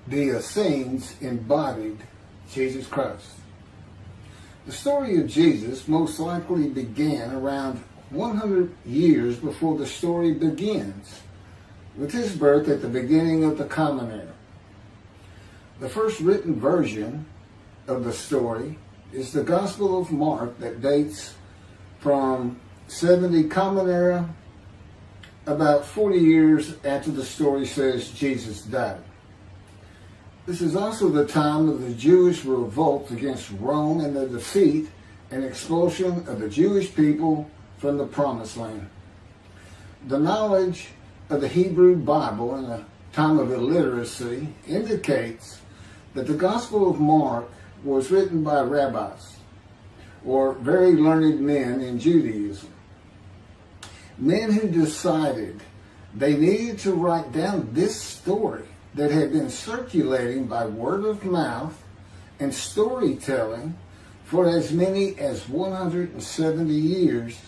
The Essenes embodied Jesus Christ. The story of Jesus most likely began around 100 years before the story begins, with his birth at the beginning of the Common Era. The first written version of the story is the Gospel of Mark that dates from 70 Common Era, about 40 years after the story says Jesus died. This is also the time of the Jewish revolt against Rome and the defeat and expulsion of the Jewish people from the Promised Land. The knowledge of the Hebrew Bible in a time of illiteracy indicates that the Gospel of Mark was written by rabbis, or very learned men in Judaism. Men who decided they needed to write down this story that had been circulating by word of mouth and storytelling for as many as 170 years,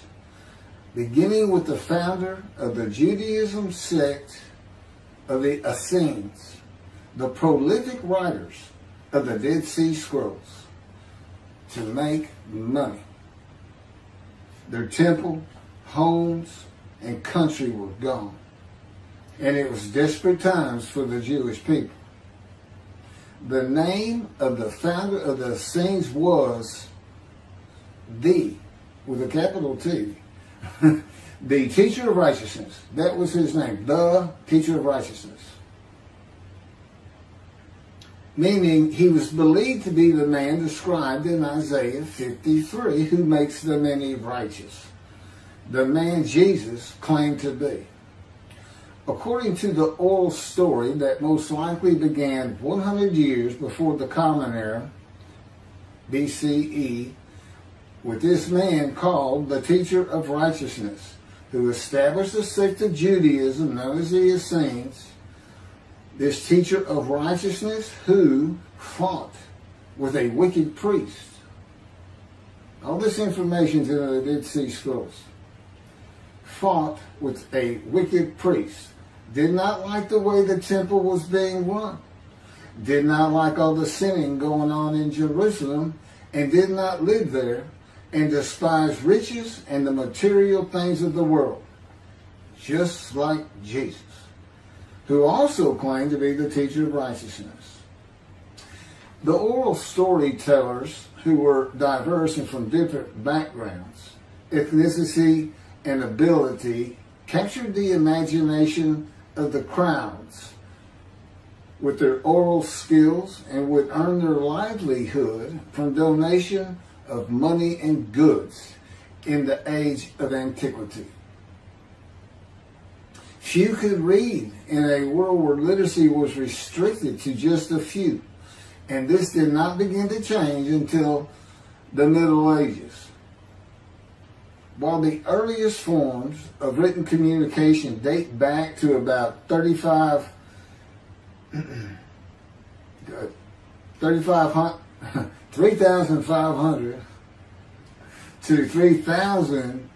beginning with the founder of the Judaism sect of the Essenes, the prolific writers of the Dead Sea Scrolls, to make money. Their temple, homes, and country were gone. And it was desperate times for the Jewish people. The name of the founder of the Essenes was with a capital T, the teacher of righteousness. That was his name, the teacher of righteousness. Meaning he was believed to be the man described in Isaiah 53 who makes the many righteous. The man Jesus claimed to be. According to the oral story that most likely began 100 years before the Common Era, BCE, with this man called the teacher of righteousness, who established a sect of Judaism known as the Essenes, this teacher of righteousness who fought with a wicked priest. All this information is in the Dead Sea Scrolls. Fought with a wicked priest. Did not like the way the temple was being run. Did not like all the sinning going on in Jerusalem, and did not live there, and despised riches and the material things of the world, just like Jesus, who also claimed to be the teacher of righteousness. The oral storytellers, who were diverse and from different backgrounds, ethnicity, and ability, captured the imagination of the crowds with their oral skills and would earn their livelihood from donation of money and goods in the age of antiquity. Few could read in a world where literacy was restricted to just a few, and this did not begin to change until the Middle Ages. While the earliest forms of written communication date back to about 3,500 to 3,000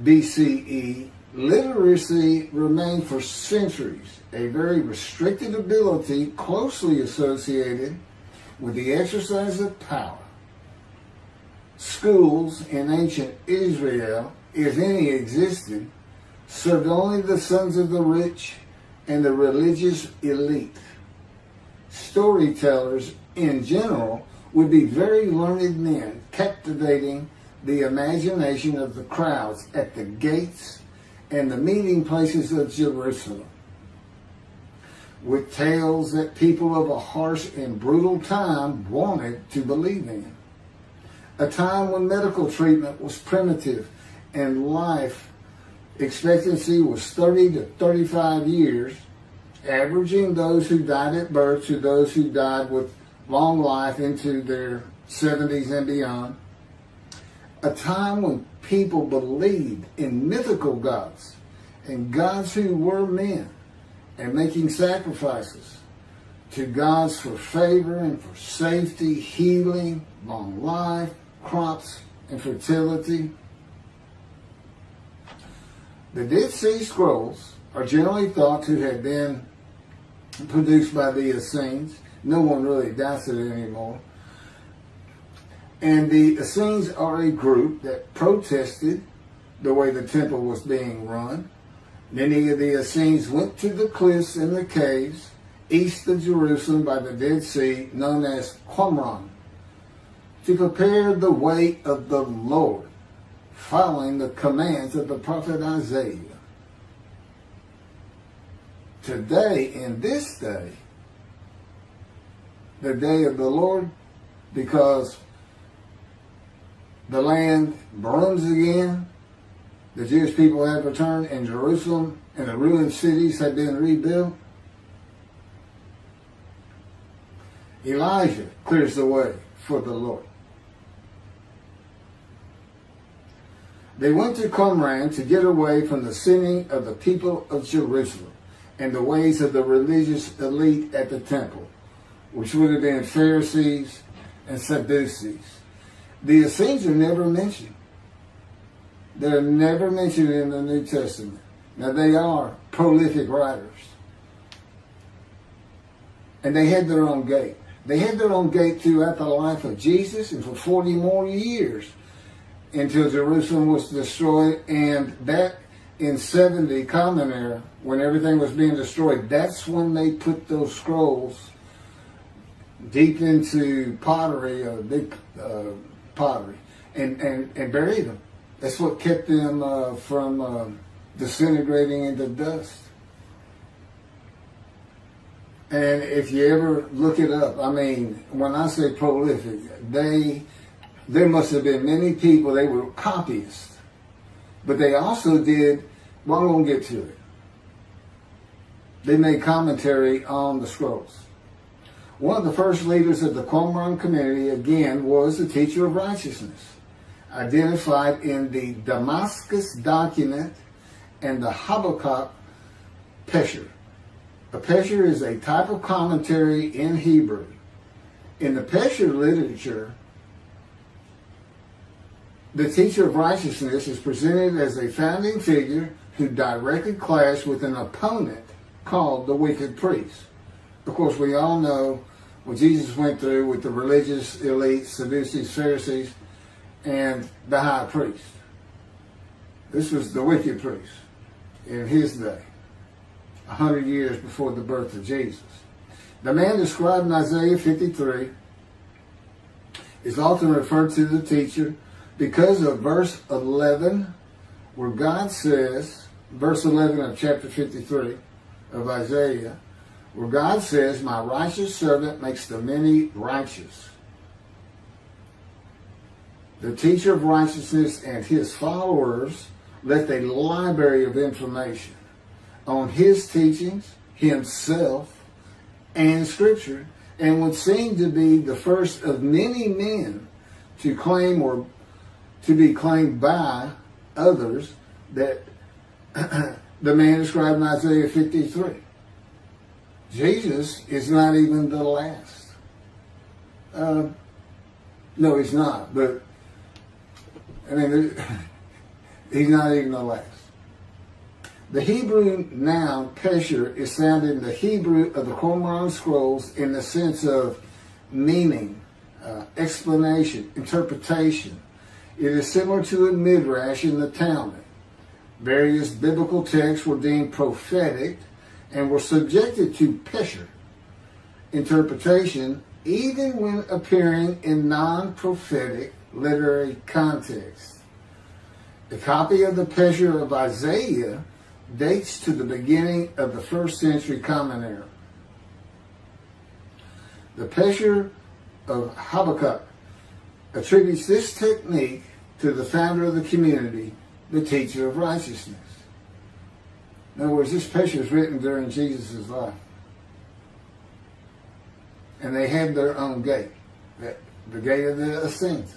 BCE, literacy remained for centuries a very restricted ability closely associated with the exercise of power. Schools in ancient Israel, if any existed, served only the sons of the rich and the religious elite. Storytellers in general would be very learned men, captivating the imagination of the crowds at the gates and the meeting places of Jerusalem, with tales that people of a harsh and brutal time wanted to believe in. A time when medical treatment was primitive and life expectancy was 30 to 35 years, averaging those who died at birth to those who died with long life into their 70s and beyond. A time when people believed in mythical gods and gods who were men, and making sacrifices to gods for favor and for safety, healing, long life, crops, and fertility. The Dead Sea Scrolls are generally thought to have been produced by the Essenes No one really doubts it anymore. And the Essenes are a group that protested the way the temple was being run. Many of the Essenes went to the cliffs and the caves east of Jerusalem by the Dead Sea, known as Qumran, to prepare the way of the Lord, following the commands of the prophet Isaiah. Today, in this day, the day of the Lord, because the land burns again, the Jewish people have returned, and Jerusalem and the ruined cities have been rebuilt, Elijah clears the way for the Lord. They went to Qumran to get away from the sinning of the people of Jerusalem and the ways of the religious elite at the temple, which would have been Pharisees and Sadducees. The Essenes are never mentioned. They're never mentioned in the New Testament. Now, they are prolific writers. And they had their own gate. They had their own gate throughout the life of Jesus and for 40 more years until Jerusalem was destroyed. And that in 70 Common Era, when everything was being destroyed, that's when they put those scrolls deep into pottery, big pottery, and buried them. That's what kept them from disintegrating into dust. And if you ever look it up, I mean, when I say prolific, there must have been many people, they were copyists. But they also did, well, I'm going to get to it. They made commentary on the scrolls. One of the first leaders of the Qumran community, again, was the teacher of righteousness, identified in the Damascus document and the Habakkuk Pesher. A Pesher is a type of commentary in Hebrew. In the Pesher literature, the teacher of righteousness is presented as a founding figure who directly clashed with an opponent called the wicked priest. Of course, we all know what Jesus went through with the religious elite, Sadducees, Pharisees, and the high priest. This was the wicked priest in his day, 100 years before the birth of Jesus. The man described in Isaiah 53 is often referred to the teacher because of verse 11, where God says, verse 11 of chapter 53 of Isaiah, where God says, "My righteous servant makes the many righteous." The teacher of righteousness and his followers left a library of information on his teachings, himself, and Scripture, and would seem to be the first of many men to claim or to be claimed by others that the man described in Isaiah 53. Jesus is not even the last. No, he's not. But, I mean, he's not even the last. The Hebrew noun pesher is found in the Hebrew of the Qumran scrolls in the sense of meaning, explanation, interpretation. It is similar to a midrash in the Talmud. Various biblical texts were deemed prophetic and were subjected to pesher interpretation, even when appearing in non-prophetic literary context. The copy of the pesher of Isaiah dates to the beginning of the 1st century Common Era. The pesher of Habakkuk attributes this technique to the founder of the community, the teacher of righteousness. In other words, this pesher is written during Jesus' life. And they had their own gate, the gate of the Essenes.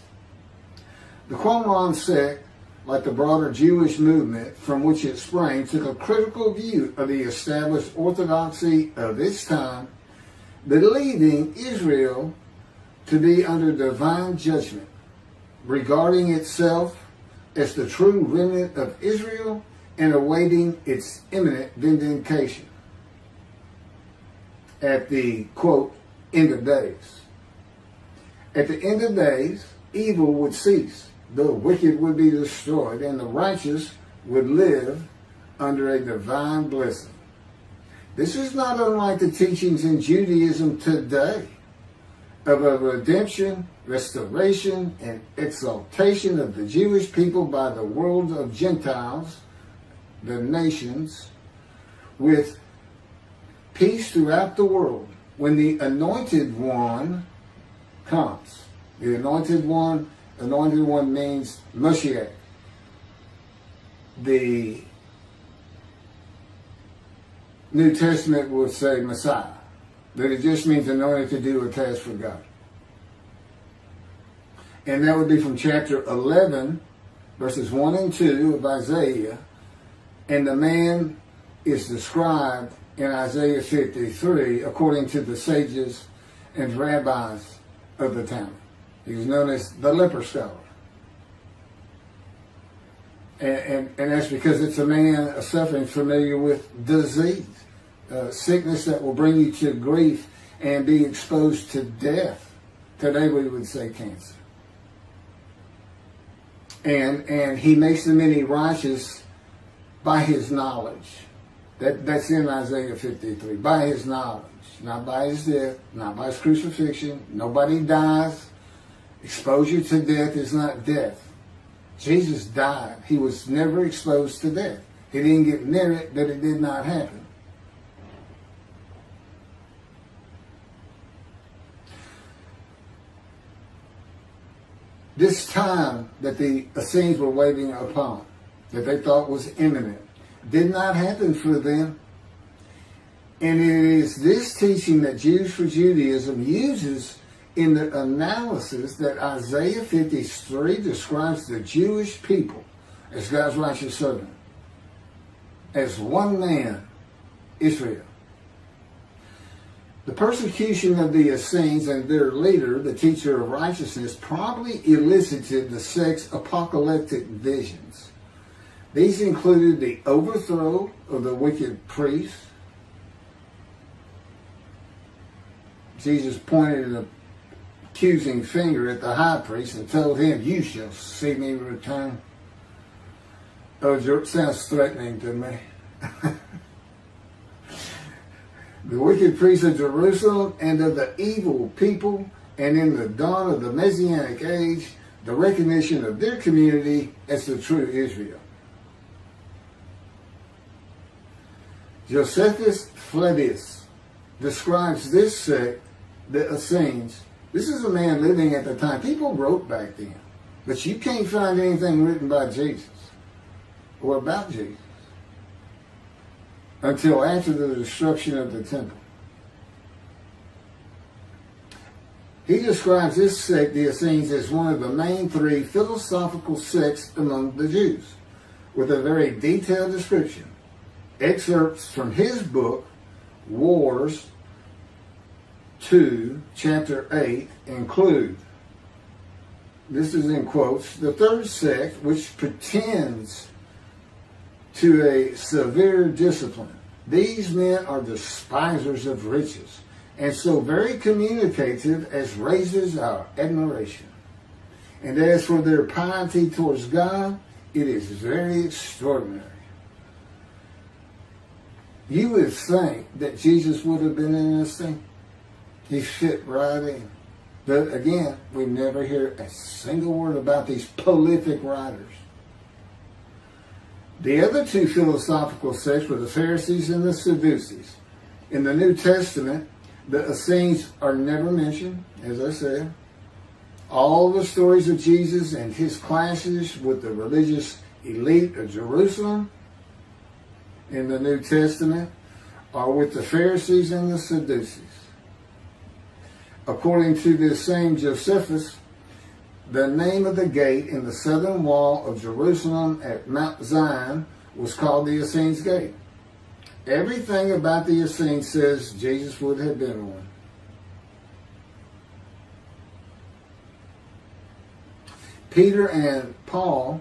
The Qumran sect, like the broader Jewish movement from which it sprang, took a critical view of the established orthodoxy of its time, believing Israel to be under divine judgment, regarding itself as the true remnant of Israel and awaiting its imminent vindication. At the, quote, end of days. At the end of days, evil would cease, the wicked would be destroyed, and the righteous would live under a divine blessing. This is not unlike the teachings in Judaism today of a redemption, restoration, and exaltation of the Jewish people by the world of Gentiles, the nations, with peace throughout the world when the Anointed One comes. The Anointed One means Moshiach. The New Testament would say Messiah. That it just means anointed to do a task for God. And that would be from chapter 11, verses 1 and 2 of Isaiah. And the man is described in Isaiah 53 according to the sages and rabbis of the time. He was known as the leper scholar. And that's because it's a man suffering familiar with disease. Sickness that will bring you to grief and be exposed to death. Today we would say cancer. And he makes the many righteous by his knowledge. That's in Isaiah 53. By his knowledge. Not by his death. Not by his crucifixion. Nobody dies. Exposure to death is not death. Jesus died. He was never exposed to death. He didn't get near it, that it did not happen. This time that the Essenes were waiting upon, that they thought was imminent, did not happen for them. And it is this teaching that Jews for Judaism uses in the analysis that Isaiah 53 describes the Jewish people as God's righteous servant, as one man, Israel. The persecution of the Essenes and their leader, the teacher of righteousness, probably elicited the sect's apocalyptic visions. These included the overthrow of the wicked priests. Jesus pointed an accusing finger at the high priest and told him, "You shall see me return." Oh, it sounds threatening to me. The wicked priests of Jerusalem and of the evil people, and in the dawn of the Messianic age, the recognition of their community as the true Israel. Josephus Flavius describes this sect, the Essenes. This is a man living at the time. People wrote back then, but you can't find anything written by Jesus or about Jesus until after the destruction of the temple. He describes this sect, the Essenes, as one of the main three philosophical sects among the Jews, with a very detailed description. Excerpts from his book, Wars 2, chapter 8, include, this is in quotes, the third sect, which pretends to a severe discipline. These men are despisers of riches, and so very communicative as raises our admiration. And as for their piety towards God, it is very extraordinary. You would think that Jesus would have been in this thing. He fit right in. But again, we never hear a single word about these prolific writers. The other two philosophical sects were the Pharisees and the Sadducees. In the New Testament, the Essenes are never mentioned, as I said. All the stories of Jesus and his clashes with the religious elite of Jerusalem in the New Testament are with the Pharisees and the Sadducees. According to this same Josephus, the name of the gate in the southern wall of Jerusalem at Mount Zion was called the Essenes Gate. Everything about the Essenes says Jesus would have been one. Peter and Paul,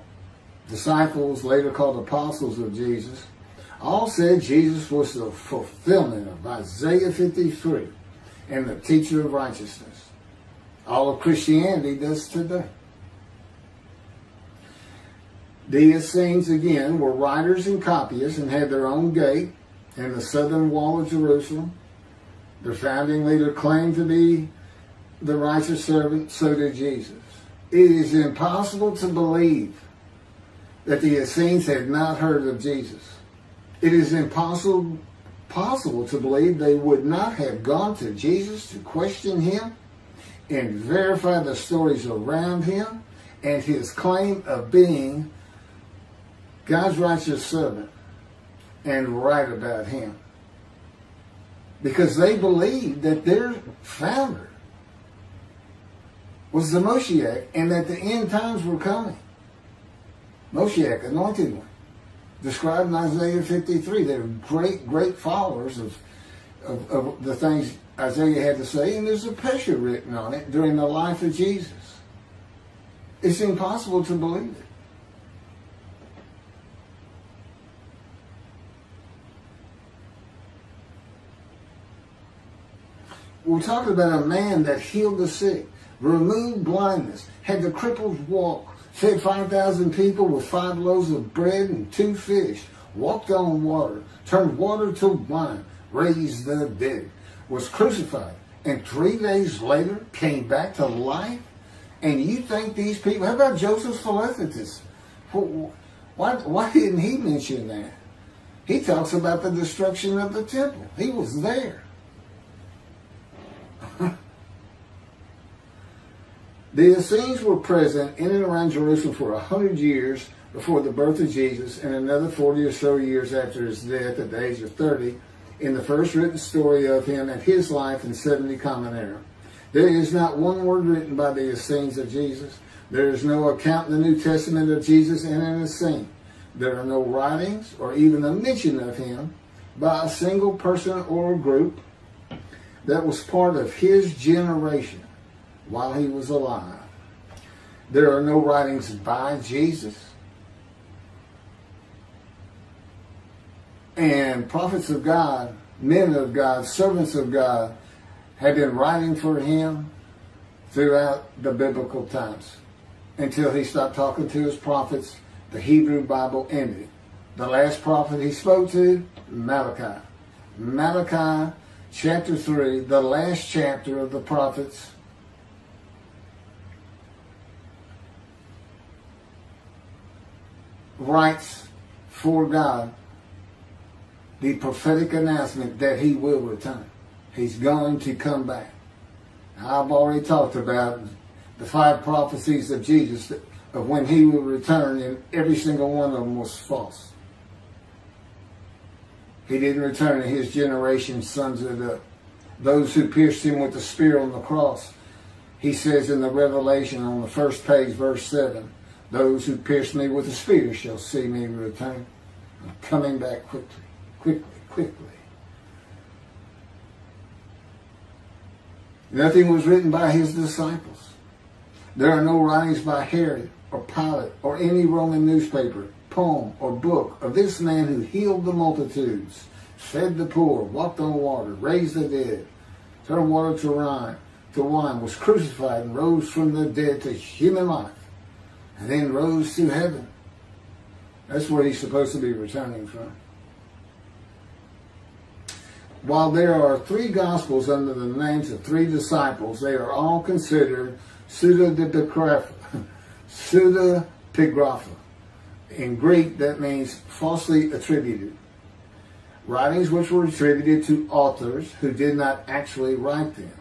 disciples later called apostles of Jesus, all said Jesus was the fulfillment of Isaiah 53. and the teacher of righteousness. All of Christianity does today. The Essenes, again, were writers and copyists and had their own gate in the southern wall of Jerusalem. Their founding leader claimed to be the righteous servant, so did Jesus. It is impossible to believe that the Essenes had not heard of Jesus. It is impossible to believe they would not have gone to Jesus to question him and verify the stories around him and his claim of being God's righteous servant and right about him. Because they believed that their founder was the Moshiach and that the end times were coming. Moshiach, anointed one, described in Isaiah 53. They're great followers of the things Isaiah had to say, and there's a pesher written on it during the life of Jesus. It's impossible to believe it. We're talking about a man that healed the sick, removed blindness, had the cripples walk, fed 5,000 people with 5 loaves of bread and 2 fish, walked on water, turned water to wine, raised the dead, was crucified, and 3 days later came back to life? And you think these people, how about Joseph Philadelphus? Why didn't he mention that? He talks about the destruction of the temple. He was there. The Essenes were present in and around Jerusalem for 100 years before the birth of Jesus and another 40 or so years after his death at the age of 30 in the first written story of him and his life in 70 Common Era. There is not one word written by the Essenes of Jesus. There is no account in the New Testament of Jesus and an Essene. There are no writings or even a mention of him by a single person or group that was part of his generation while he was alive. There are no writings by Jesus. And prophets of God, men of God, servants of God have been writing for him throughout the biblical times until he stopped talking to his prophets. The Hebrew Bible ended. The last prophet he spoke to, Malachi. Malachi chapter 3, the last chapter of the prophets, writes for God the prophetic announcement that he will return. He's going to come back. Now, I've already talked about the 5 prophecies of Jesus of when he will return, and every single one of them was false. He didn't return, and his generation sums it up. Those who pierced him with the spear on the cross, he says in the Revelation on the first page, verse 7, those who pierced me with the spear shall see me return. I'm coming back quickly. Nothing was written by his disciples. There are no writings by Herod or Pilate or any Roman newspaper, poem, or book of this man who healed the multitudes, fed the poor, walked on water, raised the dead, turned water to wine, was crucified and rose from the dead to human life, and then rose to heaven. That's where he's supposed to be returning from. While there are 3 Gospels under the names of 3 disciples, they are all considered pseudepigrapha. In Greek, that means falsely attributed. Writings which were attributed to authors who did not actually write them.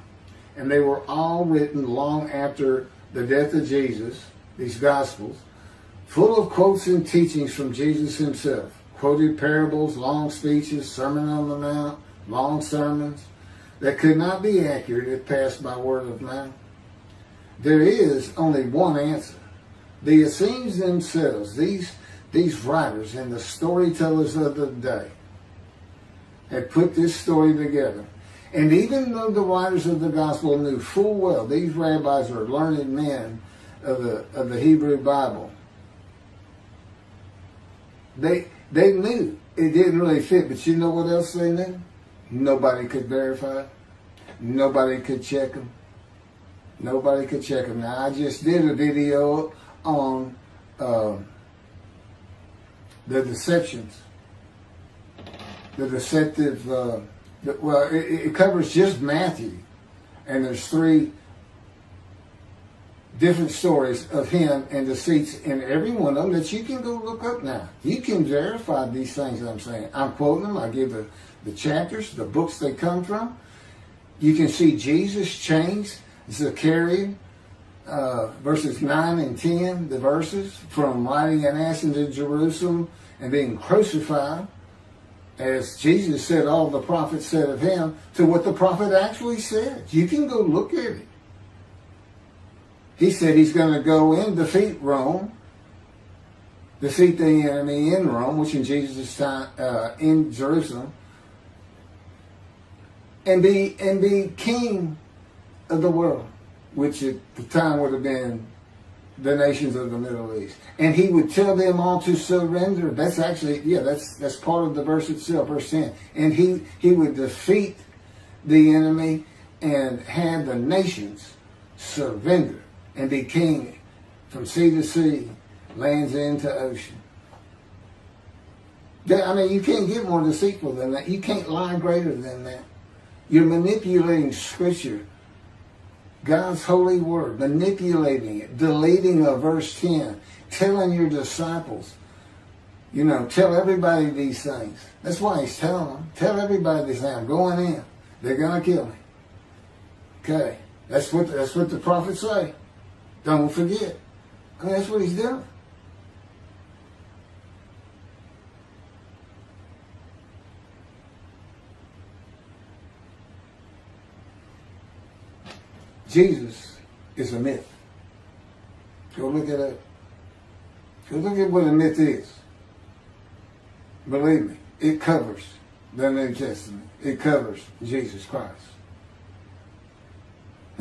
And they were all written long after the death of Jesus, these Gospels, full of quotes and teachings from Jesus himself. Quoted parables, long speeches, Sermon on the Mount, long sermons that could not be accurate if passed by word of mouth. There is only one answer. The Essenes themselves, these writers and the storytellers of the day, had put this story together. And even though the writers of the gospel knew full well these rabbis are learned men of the Hebrew Bible, they knew it didn't really fit. But you know what else they knew? Nobody could verify it. Nobody could check them. Nobody could check them. Now, I just did a video on the deceptions. The deceptive, it covers just Matthew. And there's 3 different stories of him and deceits in every one of them that you can go look up now. You can verify these things that I'm saying. I'm quoting them. I give the chapters, the books they come from. You can see Jesus changed Zechariah, verses 9 and 10, the verses, from riding an ass into Jerusalem and being crucified, as Jesus said all the prophets said of him, to what the prophet actually said. You can go look at it. He said he's going to go in, defeat Rome, defeat the enemy in Rome, which in Jesus' time, in Jerusalem, and be king of the world, which at the time would have been the nations of the Middle East. And he would tell them all to surrender. That's actually, that's part of the verse itself, verse 10. And he would defeat the enemy and have the nations surrender and be king from sea to sea, lands into ocean. I mean, you can't get more deceitful than that. You can't lie greater than that. You're manipulating Scripture, God's holy word, manipulating it, deleting a verse 10, telling your disciples, tell everybody these things. That's why he's telling them. Tell everybody these things. I'm going in. They're going to kill me. Okay. That's what the prophets say. Don't forget. I mean, that's what he's doing. Jesus is a myth. Go look at it. Go look at what a myth is. Believe me, it covers the New Testament. It covers Jesus Christ.